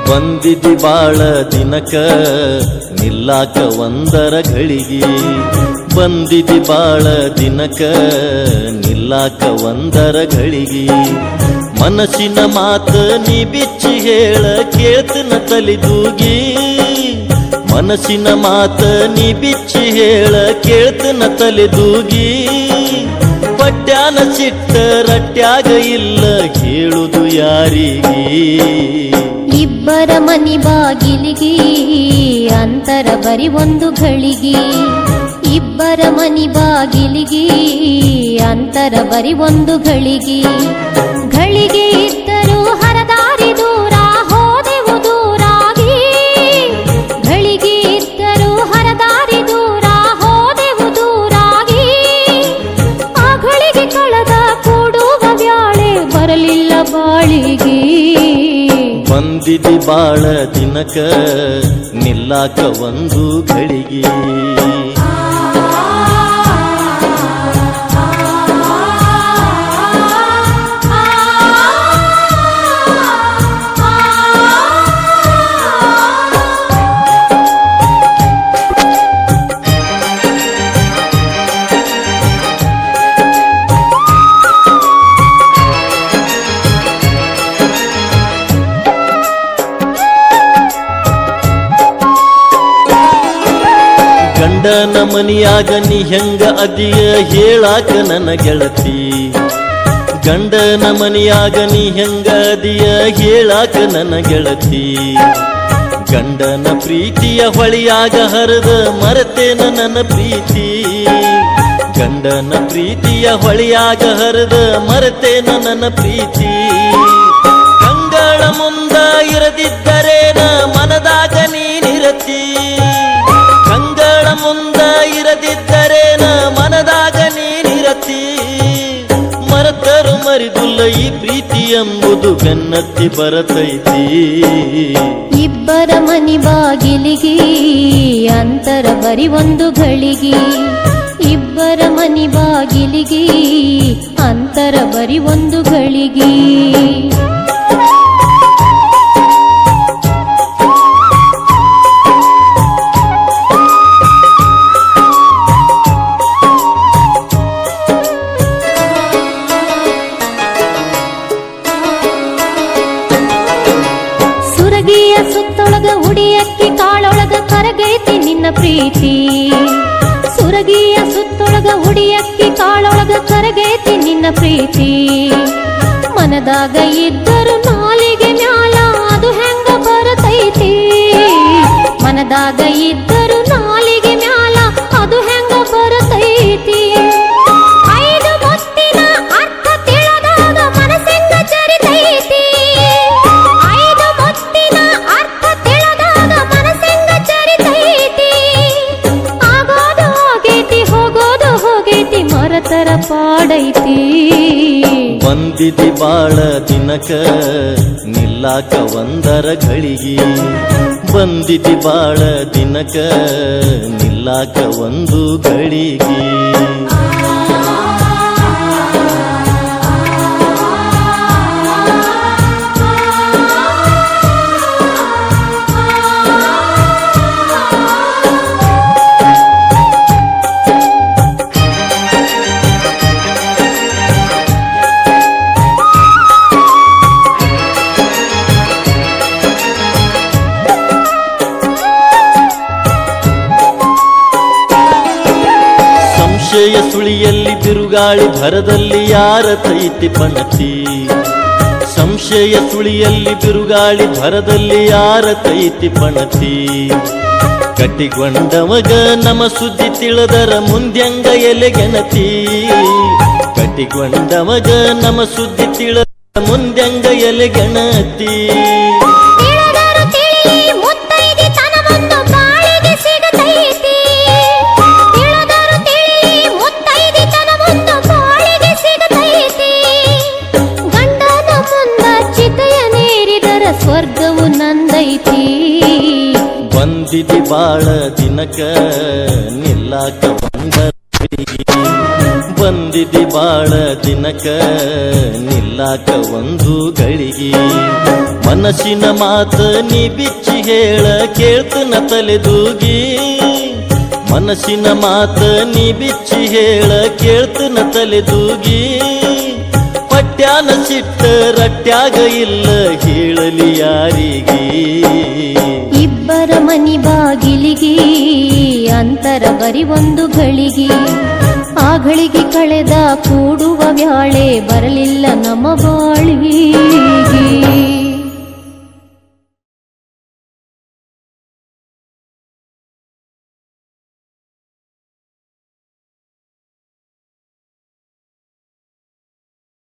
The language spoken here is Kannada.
ಬಂದಿದಿ ಬಾಳ ದಿನಕ ನಿಲ್ಲಾಕ ಒಂದರ ಘಳಿಗಿ ಬಂದಿದಿ ಬಾಳ ದಿನಕ ನಿಲ್ಲಾಕ ಒಂದರ ಘಳಿಗಿ ಮನಸ್ಸಿನ ಮಾತ ನೀ ಬಿಚ್ಚಿ ಹೇಳ ಕೇಳ್ತನ ತಲಿದೂಗಿ ಮನಸ್ಸಿನ ಮಾತ ನೀ ಬಿಚ್ಚಿ ಹೇಳ ಕೇಳ್ತನ ತಲಿದೂಗಿ ಪಟ್ಯಾನ ಸಿಟ್ಟ ರಟ್ಯಾಗ ಇಲ್ಲ ಕೇಳುದು ಯಾರಿಗೆ ಇಬ್ಬರ ಮನಿ ಬಾಗಿಲಿಗೆ ಅಂತರ ಬರಿ ಒಂದು ಘಳಿಗೆ ಇಬ್ಬರ ಮನಿ ಬಾಗಿಲಿಗೆ ಅಂತರ ಬರಿ ಒಂದು ಘಳಿಗೆ ಘಳಿಗೆ ಇದ್ದರೂ ಹರದಾರಿ ದೂರ ಹೋದೆವು ದೂರಾಗಿ ಘಳಿಗೆ ಇದ್ದರೂ ಹರದಾರಿ ದೂರ ಹೋದೆವು ದೂರಾಗಿ ಆ ಘಳಿಗೆ ಕಳೆದ ಕೂಡುವ ಬ್ಯಾಳೆ ಬರಲಿಲ್ಲ ಬಾಳಿಗೆ ಬಂದಿದಿ ಬಾಳ ದಿನಕ ನಿಲ್ಲಾಕ ಒಂದು ಘಳಿಗೆ ಗಂಡನ ಮನಿಯಾಗ ನೀ ಹೆಂಗ ಅದಿಯ ಹೇಳಾಕ ನನ್ನ ಗೆಳತಿ ಗಂಡನ ಮನಿಯಾಗ ನೀ ಹೆಂಗ ಅದಿಯ ಹೇಳಾಕ ನನ್ನ ಗೆಳತಿ ಗಂಡನ ಪ್ರೀತಿಯ ಹೊಳಿಯಾಗ ಹರಿದ ಮರೆತೇನ ನನ್ನ ಪ್ರೀತಿ ಗಂಡನ ಪ್ರೀತಿಯ ಹೊಳಿಯಾಗ ಹರಿದ ಮರೆತೇನ ನನ್ನ ಪ್ರೀತಿ ಕಂಗಳ ಮುಂದ ಇರದಿದ್ದರೇನ ಮನದಾಗ ನೀನಿರತಿ ಕಂಗಳ ಮುಂದ ಇರದಿದ್ದರೇನ ಮನದಾಗ ನೀನಿರತಿ ಮರೆತರು ಮರಿದುಲ್ಲ ಈ ಪ್ರೀತಿ ಎಂಬುದು ಬೆನ್ನತ್ತಿ ಬರತೈತಿ ಇಬ್ಬರ ಮನಿ ಬಾಗಿಲಿಗೆ ಅಂತರ ಬರಿ ಒಂದು ಘಳಿಗೆ ಇಬ್ಬರ ಮನಿ ಬಾಗಿಲಿಗೆ ಅಂತರ ಬರಿ ಒಂದು ಘಳಿಗೆ ಸುರಗಿಯ ಸುತ್ತೊಳಗ ಉಡಿಯಕ್ಕಿ ಕಾಳೊಳಗ ಕರಗೈತಿ ನಿನ್ನ ಪ್ರೀತಿ ಸುರಗಿಯ ಸುತ್ತೊಳಗ ಉಡಿಯಕ್ಕಿ ಕಾಳೊಳಗ ಕರಗೈತಿ ನಿನ್ನ ಪ್ರೀತಿ ಮನದಾಗ ಇದ್ದರು ನಾಲಿಗೆ ಮ್ಯಾಲ ಅದು ಹೆಂಗ ಬರತೈತಿ ಮನದಾಗ ಇದ್ದರು ನಾಲಿಗೆ ಮ್ಯಾಲ ಅದು ಹೆಂಗ ಬರತೈತಿ ಐದು ಮುತ್ತಿನ ಅರ್ಥ ತಿಳಿದಾಗ ಮನಸ್ಸೆಂಗ ಚರಿತೈತಿ ಐದು ಮುತ್ತಿನ ಅರ್ಥ ತಿಳಿದಾಗ ಮನಸ್ಸೆಂಗ ಚರಿತೈತಿ ಆಗೋದು ಹೋಗೈತಿ ಹೋಗೋದು ಹೋಗೈತಿ ಮರತರ ಪಾಡೈತಿ ಬಂದಿದಿ ಬಾಳ ದಿನಕ ನಿಲ್ಲಾಕ ಒಂದರ ಘಳಿಗಿ ಬಂದಿದಿ ಬಾಳ ದಿನಕ ನಿಲ್ಲಾಕ ಒಂದು ಘಳಿಗಿ ಸಂಶಯ ಸುಳಿಯಲ್ಲಿ ಬಿರುಗಾಳಿ ಭರದಲ್ಲಿ ಯಾರ ತೈತಿ ಪಣತಿ ಸಂಶಯ ಸುಳಿಯಲ್ಲಿ ಬಿರುಗಾಳಿ ಭರದಲ್ಲಿ ಯಾರ ತೈತಿ ಪಣತಿ ಕಟ್ಟಿಗೊಂಡವಗ ನಮ್ಮ ಸುದ್ದಿ ತಿಳಿದರ ಮುಂದ್ಯಂಗ ಎಲೆಗೆನತಿ ಕಟ್ಟಿಗೊಂಡವಗ ನಮ್ಮ ಸುದ್ದಿ ತಿಳಿದ ಮುಂದ್ಯಂಗ ಎಲೆಗೆನತಿ ಸ್ವರ್ಗವು ನಂದೈತಿ ಬಂದಿದಿ ಬಾಳ ದಿನಕ ನಿಲ್ಲಾಕ ಒಂದರ ಘಳಿಗಿ ಬಂದಿದಿ ಬಾಳ ದಿನಕ ನಿಲ್ಲಾಕ ಒಂದು ಘಳಿಗಿ ಮನಸ್ಸಿನ ಮಾತ ನೀ ಬಿಚ್ಚಿ ಹೇಳ ಕೇಳ್ತನ ತಲೆದೂಗಿ ಮನಸ್ಸಿನ ಮಾತ ನೀ ಬಿಚ್ಚಿ ಹೇಳ ಕೇಳ್ತನ ತಲೆದೂಗಿ ಪಟ್ಯಾನ ಸಿಟ್ಟ ರಟ್ಯಾಗ ಇಲ್ಲ ಹೇಳಲಿ ಯಾರಿಗೆ ಇಬ್ಬರ ಮನಿ ಬಾಗಿಲಿಗೆ ಅಂತರ ಬರಿ ಒಂದು ಗಳಿಗೆ ಆ ಗಳಿಗೆ ಕಳೆದ ಕೂಡುವ ವ್ಯಾಳೆ ಬರಲಿಲ್ಲ ನಮ್ಮ ಬಾಳಿಗೆ